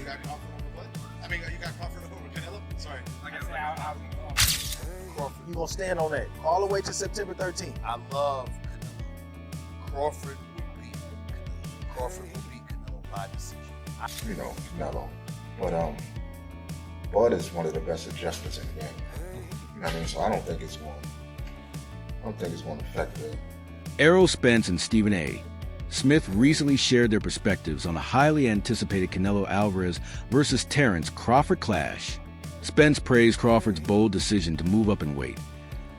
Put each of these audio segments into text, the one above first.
got Crawford over what? I mean, you got Crawford over Canelo? Sorry. Crawford. You gonna stand on that all the way to September 13th? I love Canelo. Crawford will beat Canelo. Crawford will beat Canelo by decision. You know, Canelo. But Bud is one of the best adjusters in the game. You know what I mean? So I don't think it's going to affect the. Errol Spence and Stephen A. Smith recently shared their perspectives on a highly anticipated Canelo Alvarez versus Terence Crawford clash. Spence praised Crawford's bold decision to move up in weight,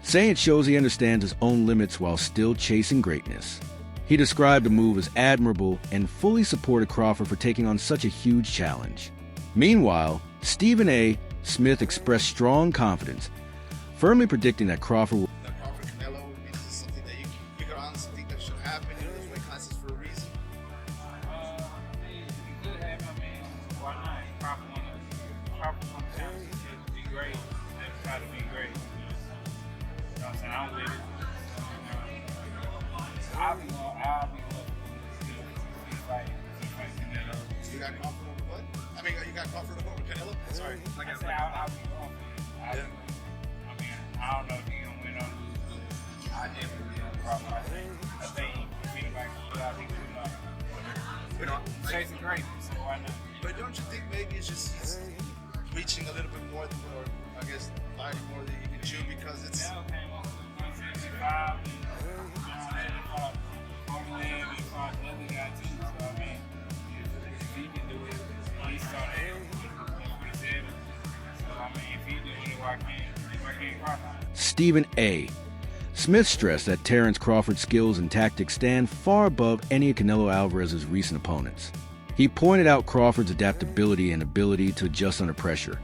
saying it shows he understands his own limits while still chasing greatness. He described the move as admirable and fully supported Crawford for taking on such a huge challenge. Meanwhile, Stephen A. Smith expressed strong confidence, firmly predicting that Crawford will Canelo would be something that you could honestly think that should happen. You know, there's weight classes for a reason. You could have, why not? Crawford on the challenge to be great. Never try to be great. You know what I'm saying? I'm with it. I'll be looking to fight Canelo. You got Crawford over what? I mean, you got Crawford over Canelo? Sorry. I'll be confident. I don't know if he's gonna win or lose, but I definitely be on Crawford. I think he beat him back to I think You know, chasing greatness, so why not? But don't you think maybe it's just he's reaching a little bit more, or I guess fighting more than you can chew because it's. Canelo came up to 165 and he fought Overland and fought the other guy too. So I mean, if he can do it, he started at 147. So I mean, if he do it, why can't Crawford? Stephen A. Smith stressed that Terence Crawford's skills and tactics stand far above any of Canelo Alvarez's recent opponents. He pointed out Crawford's adaptability and ability to adjust under pressure,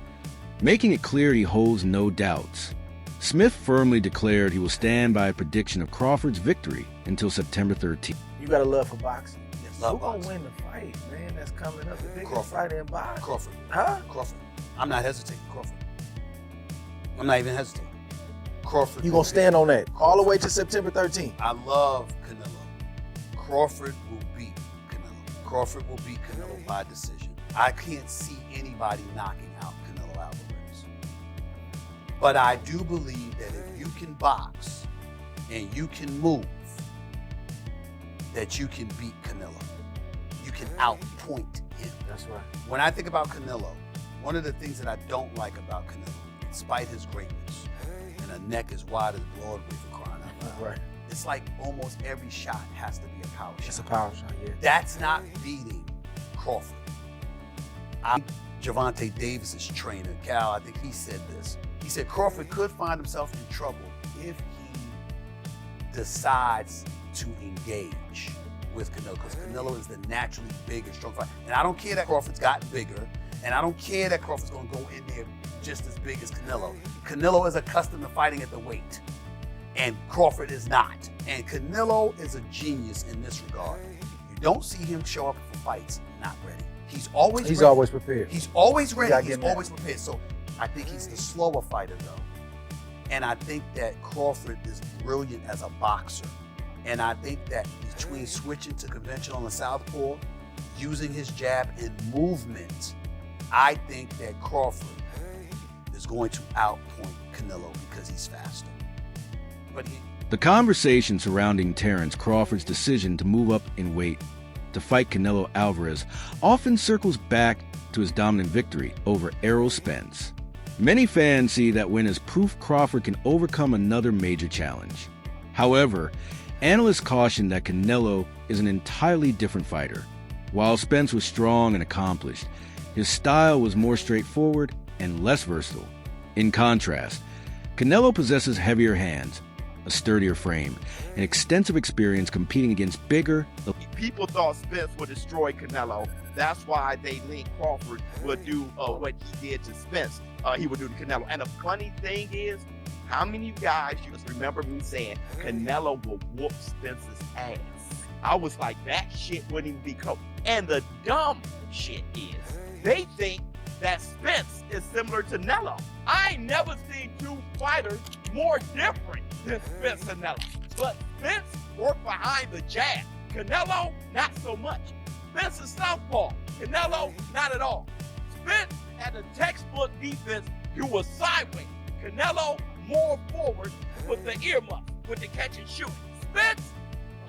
making it clear he holds no doubts. Smith firmly declared he will stand by a prediction of Crawford's victory until September 13th. You got a love for boxing. Yes, Who love gonna boxing. win the fight, man? That's coming up. The biggest Crawford. fight in boxing. Crawford. Huh? Crawford. I'm not hesitating. Crawford. I'm not even hesitating. Crawford. You gonna stand on that all the way to September 13th? I love Canelo. Crawford will beat Canelo. Crawford will beat Canelo by decision. I can't see anybody knocking out Canelo Alvarez. But I do believe that if you can box and you can move, that you can beat Canelo. You can outpoint him. That's right. When I think about Canelo, one of the things that I don't like about Canelo, despite his greatness, and a neck as wide as Broadway for crying out loud. Right. It's like almost every shot has to be a power shot. It's a power shot, yeah. That's not beating Crawford. Gervonta Davis's trainer, Cal, I think he said this. He said Crawford could find himself in trouble if he decides to engage with Canelo, because Canelo is the naturally bigger, strong fighter. And I don't care that Crawford's gotten bigger, and I don't care that Crawford's gonna go in there just as big as Canelo. Canelo is accustomed to fighting at the weight, and Crawford is not. And Canelo is a genius in this regard. You don't see him show up for fights not ready. He's always ready. Always prepared. He's always ready. gotta He's get him always prepared. So I think he's the slower fighter, though. And I think that Crawford is brilliant as a boxer. And I think that between switching to conventional and southpaw, using his jab and movement, I think that Crawford is going to outpoint Canelo because he's faster. But The conversation surrounding Terence Crawford's decision to move up in weight to fight Canelo Alvarez often circles back to his dominant victory over Errol Spence. Many fans see that win as proof Crawford can overcome another major challenge. However, analysts caution that Canelo is an entirely different fighter. While Spence was strong and accomplished, his style was more straightforward and less versatile. In contrast, Canelo possesses heavier hands, a sturdier frame, and extensive experience competing against bigger. People thought Spence would destroy Canelo. That's why they think Crawford would do what he did to Spence. He would do to Canelo. And the funny thing is, how many of you guys you just remember me saying Canelo will whoop Spence's ass? I was like, that shit wouldn't even be close. And the dumb shit is, they think that Spence is similar to Canelo. I ain't never seen two fighters more different than Spence and Canelo. But Spence worked behind the jab. Canelo, not so much. Spence is southpaw. Canelo, not at all. Spence had a textbook defense. He was sideways. Canelo more forward with the earmuffs, with the catch and shoot. Spence,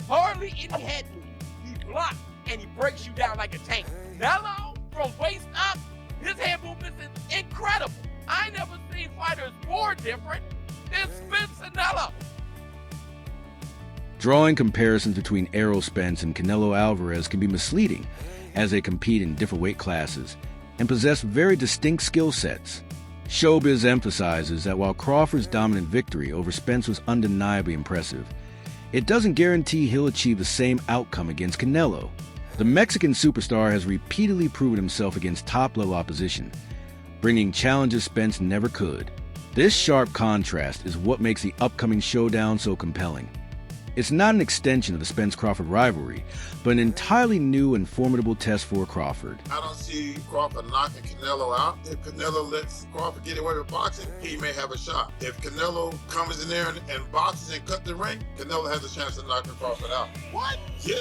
hardly any head movement. He blocks and he breaks you down like a tank. Canelo, from waist up, his hand movements is incredible. I never seen fighters more different than Spence and Canelo. Drawing comparisons between Errol Spence and Canelo Alvarez can be misleading, as they compete in different weight classes and possess very distinct skill sets. Showbiz emphasizes that while Crawford's dominant victory over Spence was undeniably impressive, it doesn't guarantee he'll achieve the same outcome against Canelo. The Mexican superstar has repeatedly proven himself against top-level opposition, bringing challenges Spence never could. This sharp contrast is what makes the upcoming showdown so compelling. It's not an extension of the Spence-Crawford rivalry, but an entirely new and formidable test for Crawford. I don't see Crawford knocking Canelo out. If Canelo lets Crawford get away with boxing, he may have a shot. If Canelo comes in there and boxes and cut the ring, Canelo has a chance of knocking Crawford out. What? Yeah,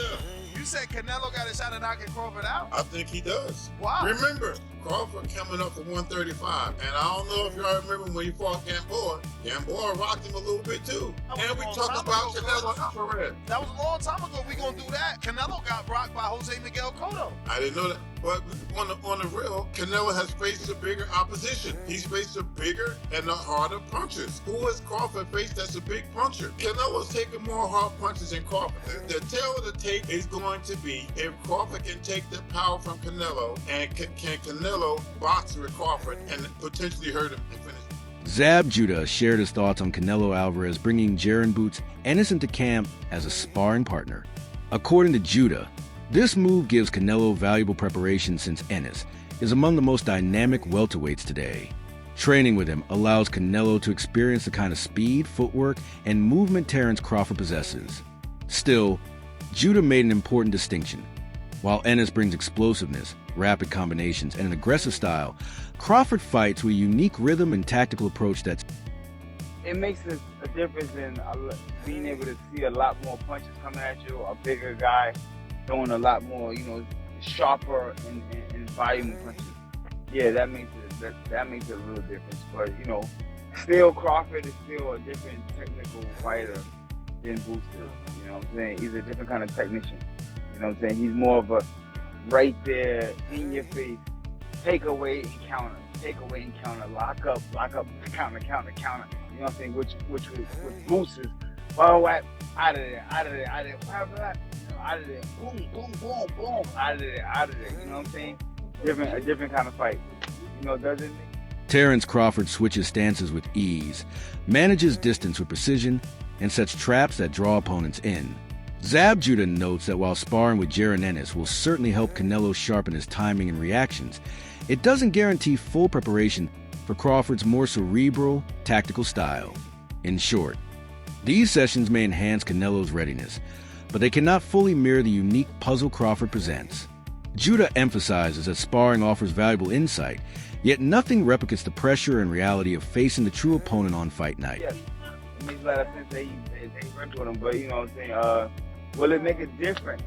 You said Canelo got a shot at knocking Crawford out? I think he does. Wow. Remember, Crawford coming up for 135. And I don't know if y'all remember when he fought Gamboa. Gamboa rocked him a little bit too. That was And a we long talked time about ago. Canelo Alvarez. That was a long time ago. We gonna do that. Canelo got rocked by Jose Miguel Cotto. I didn't know that. But on the real, Canelo has faced a bigger opposition. He's faced a bigger and a harder punches. Who has Crawford faced that's a big puncher? Canelo's taking more hard punches than Crawford. The tail of the tape is going to be if Crawford can take the power from Canelo and can Canelo box with Crawford and potentially hurt him and finish him. Zab Judah shared his thoughts on Canelo Alvarez bringing Jaron Boots Ennis into camp as a sparring partner. According to Judah, this move gives Canelo valuable preparation since Ennis is among the most dynamic welterweights today. Training with him allows Canelo to experience the kind of speed, footwork, and movement Terence Crawford possesses. Still, Judah made an important distinction. While Ennis brings explosiveness, rapid combinations, and an aggressive style, Crawford fights with a unique rhythm and tactical approach that's... It makes a difference in being able to see a lot more punches coming at you, a bigger guy throwing a lot more, sharper and volume punches. Yeah, that makes it a little difference. But still Crawford is still a different technical fighter than Boots is. You know what I'm saying? He's a different kind of technician. You know what I'm saying? He's more of a right there, in your face, take away and counter, lock up, counter. You know what I'm saying? Which with Boots is, well, out of there, whatever that. Out of there, boom, out of there. You know what I'm saying? A different kind of fight. Doesn't it? Terence Crawford switches stances with ease, manages distance with precision, and sets traps that draw opponents in. Zab Judah notes that while sparring with Jaron Ennis will certainly help Canelo sharpen his timing and reactions, it doesn't guarantee full preparation for Crawford's more cerebral, tactical style. In short, these sessions may enhance Canelo's readiness, but they cannot fully mirror the unique puzzle Crawford presents. Judah emphasizes that sparring offers valuable insight, yet nothing replicates the pressure and reality of facing the true opponent on fight night. Yes, it makes a lot of sense they worked with him, but you know what I'm saying? Will it make a difference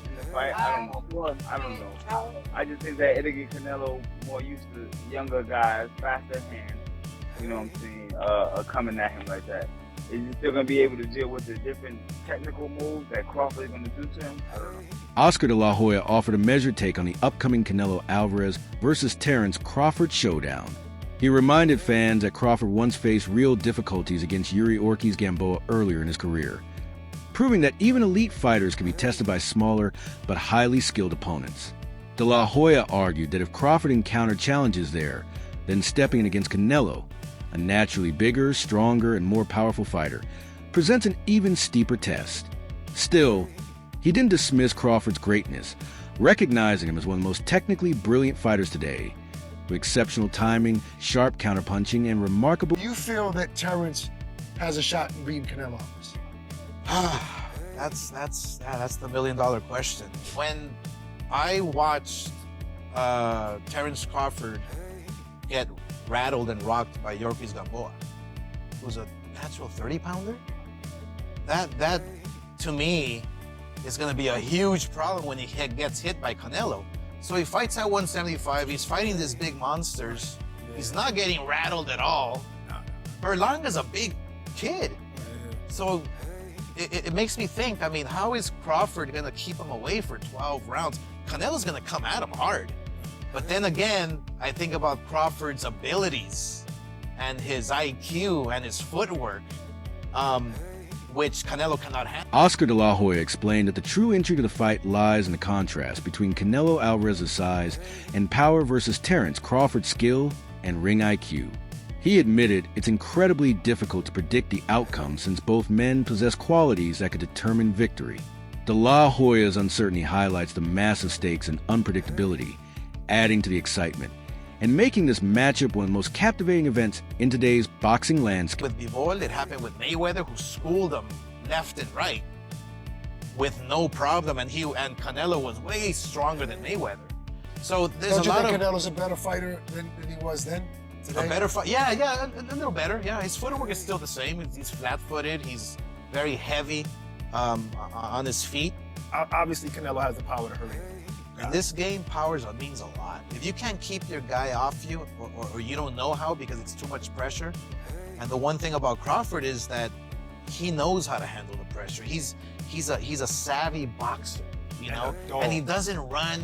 in the fight? I don't know. I just think that it'll get Canelo more used to younger guys, faster hands, you know what I'm saying, coming at him like that. Is he still going to be able to deal with the different technical moves that Crawford is going to do to him? I don't know. Oscar de la Hoya offered a measured take on the upcoming Canelo Alvarez versus Terence Crawford showdown. He reminded fans that Crawford once faced real difficulties against Yuri Ortiz Gamboa earlier in his career, proving that even elite fighters can be tested by smaller but highly skilled opponents. De la Hoya argued that if Crawford encountered challenges there, then stepping in against Canelo, a naturally bigger, stronger, and more powerful fighter, presents an even steeper test. Still, he didn't dismiss Crawford's greatness, recognizing him as one of the most technically brilliant fighters today, with exceptional timing, sharp counterpunching, and remarkable... Do you feel that Terence has a shot in beating Canelo Alvarez? That's the $1 million question. When I watched Terence Crawford get rattled and rocked by Ortiz Gamboa, who's a natural 30-pounder, that to me is going to be a huge problem when he gets hit by Canelo, So he fights at 175. He's fighting these big monsters. He's not getting rattled at all. Berlanga's a big kid. So it makes me think, I mean, how is Crawford going to keep him away for 12 rounds? Canelo's going to come at him hard. But then again, I think about Crawford's abilities and his IQ and his footwork, which Canelo cannot handle. Oscar de la Hoya explained that the true intrigue of the fight lies in the contrast between Canelo Alvarez's size and power versus Terence Crawford's skill and ring IQ. He admitted it's incredibly difficult to predict the outcome since both men possess qualities that could determine victory. De la Hoya's uncertainty highlights the massive stakes and unpredictability, adding to the excitement, and making this matchup one of the most captivating events in today's boxing landscape. With Bivol, it happened with Mayweather, who schooled him left and right with no problem, and Canelo was way stronger than Mayweather. So there's Don't a you lot think of Canelo's a better fighter than he was then? Today? a better fight. Yeah, a little better. Yeah, his footwork is still the same. He's flat-footed. He's very heavy on his feet. Obviously, Canelo has the power to hurt him. In this game, power means a lot. If you can't keep your guy off you, or you don't know how because it's too much pressure, and the one thing about Crawford is that he knows how to handle the pressure. He's a savvy boxer, you know, and he doesn't run.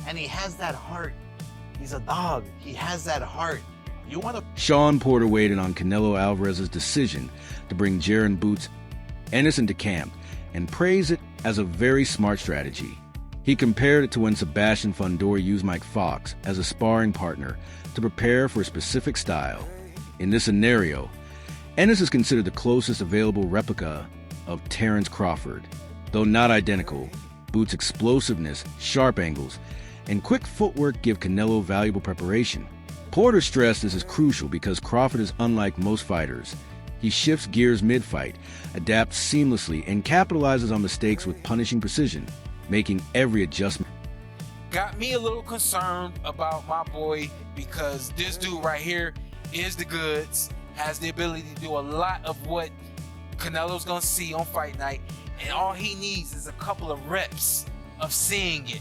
And he has that heart. He's a dog. He has that heart. You want to. Sean Porter weighed in on Canelo Alvarez's decision to bring Jaron Boots Ennis into camp and praised it as a very smart strategy. He compared it to when Sebastian Fundora used Mike Fox as a sparring partner to prepare for a specific style. In this scenario, Ennis is considered the closest available replica of Terence Crawford. Though not identical, Boots' explosiveness, sharp angles, and quick footwork give Canelo valuable preparation. Porter stressed this is crucial because Crawford is unlike most fighters. He shifts gears mid-fight, adapts seamlessly, and capitalizes on mistakes with punishing precision, making every adjustment. Got me a little concerned about my boy because this dude right here is the goods, has the ability to do a lot of what Canelo's gonna see on fight night, and all he needs is a couple of reps of seeing it.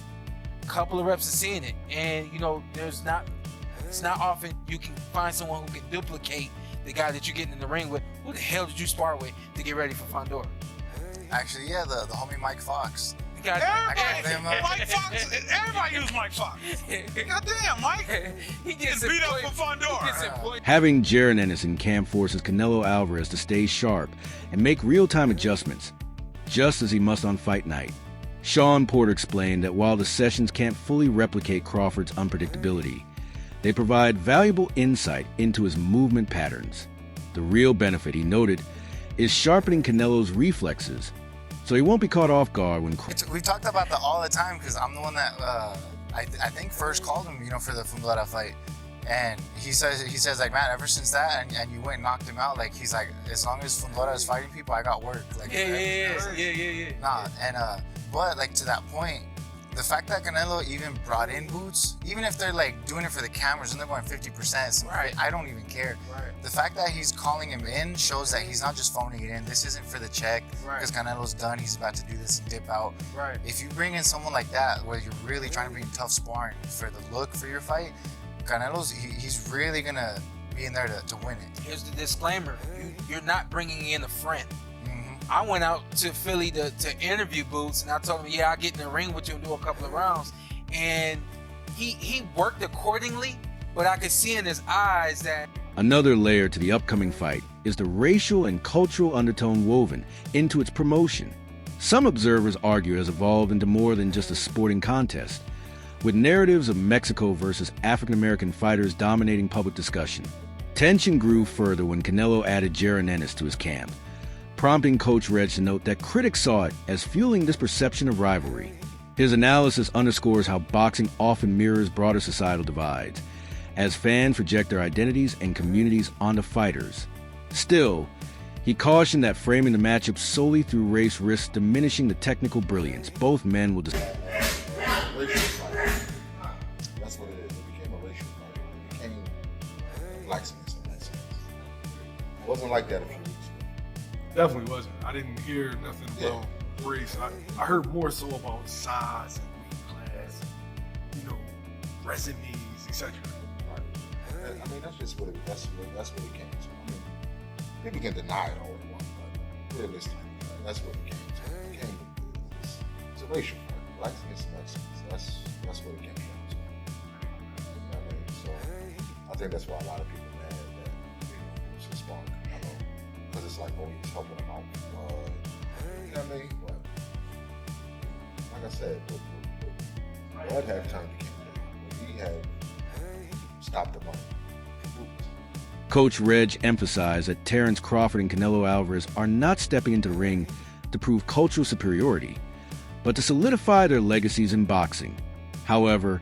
And you know, it's not often you can find someone who can duplicate the guy that you're getting in the ring with. Who the hell did you spar with to get ready for Fundora? Actually, yeah, the homie Mike Fox. Mike Fox, everybody use Mike Fox. Goddamn, Mike. He gets beat up for Fundora. Having Jaron Ennis in camp forces Canelo Alvarez to stay sharp and make real-time adjustments, just as he must on fight night. Sean Porter explained that while the sessions can't fully replicate Crawford's unpredictability, they provide valuable insight into his movement patterns. The real benefit, he noted, is sharpening Canelo's reflexes, so he won't be caught off guard when. We talked about that all the time because I'm the one that I think first called him, you know, for the Fundora fight, and he says like, man, ever since that and you went and knocked him out, like he's like, as long as Fundora is fighting people, I got work. Like Yeah. Nah, and but like to that point, the fact that Canelo even brought in Boots, even if they're like doing it for the cameras and they're going 50%, right. I don't even care. Right. The fact that he's calling him in shows that he's not just phoning it in. This isn't for the check because Canelo's done. He's about to do this and dip out. Right. If you bring in someone like that, where you're really trying to bring tough sparring for the look for your fight, Canelo's he's really gonna be in there to win it. Here's the disclaimer: you're not bringing in a friend. I went out to Philly to interview Boots, and I told him, yeah, I'll get in the ring with you and do a couple of rounds. And he worked accordingly, but I could see in his eyes that... Another layer to the upcoming fight is the racial and cultural undertone woven into its promotion. Some observers argue it has evolved into more than just a sporting contest, with narratives of Mexico versus African-American fighters dominating public discussion. Tension grew further when Canelo added Jaron Ennis to his camp, prompting Coach Reg to note that critics saw it as fueling this perception of rivalry. His analysis underscores how boxing often mirrors broader societal divides, as fans project their identities and communities onto fighters. Still, he cautioned that framing the matchup solely through race risks diminishing the technical brilliance both men will display. Racial fight. That's what it is. It became a racial fight. It became blacksmiths in that sense. It wasn't like that a few weeks ago. Definitely wasn't. I didn't hear nothing about race. I heard more so about size and weight class. You know, aggressive knees, etc. Right. I mean, that's just what it came to. I mean, people can deny it all they want, but realistically, that's what it came to. It came to it's a racial fight. Blacks against Mexicans. That's what it came down to. You know what I mean? So I think that's why a lot of people mad that Boots was sparring Canelo, because it's like, oh, he's helping him out. You know what I mean? But like I said, Bud had turned the campaign. He had stopped the money. Coach Reg emphasized that Terence Crawford and Canelo Alvarez are not stepping into the ring to prove cultural superiority, but to solidify their legacies in boxing. However,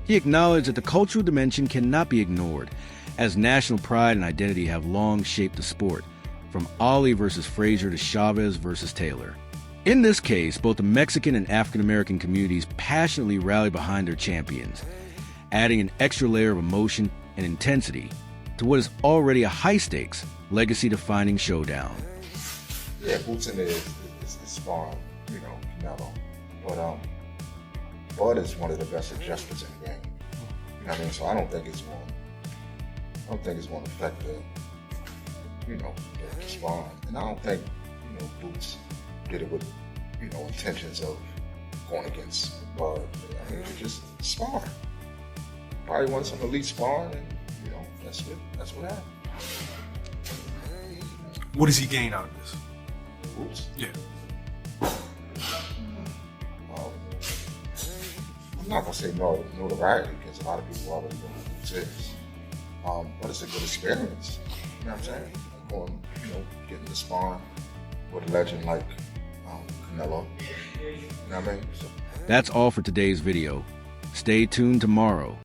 he acknowledged that the cultural dimension cannot be ignored, as national pride and identity have long shaped the sport, from Ali versus Frazier to Chavez versus Taylor. In this case, both the Mexican and African American communities passionately rally behind their champions, adding an extra layer of emotion and intensity to what is already a high-stakes, legacy-defining showdown. Yeah, Boots in there is sparring, Canelo. But Bud is one of the best adjusters in the game. You know what I mean? So I don't think it's going to affect the sparring. And I don't think, Boots did it with, intentions of going against Bud. I mean, it just sparring. Probably won some elite sparring, and that's what happened. What does he gain out of this? Boots? Yeah. I'm not gonna say notoriety because a lot of people already know who Boots is. But it's a good experience. You know what I'm saying? Going, getting to spawn with a legend like Canelo. You know what I mean? So. That's all for today's video. Stay tuned tomorrow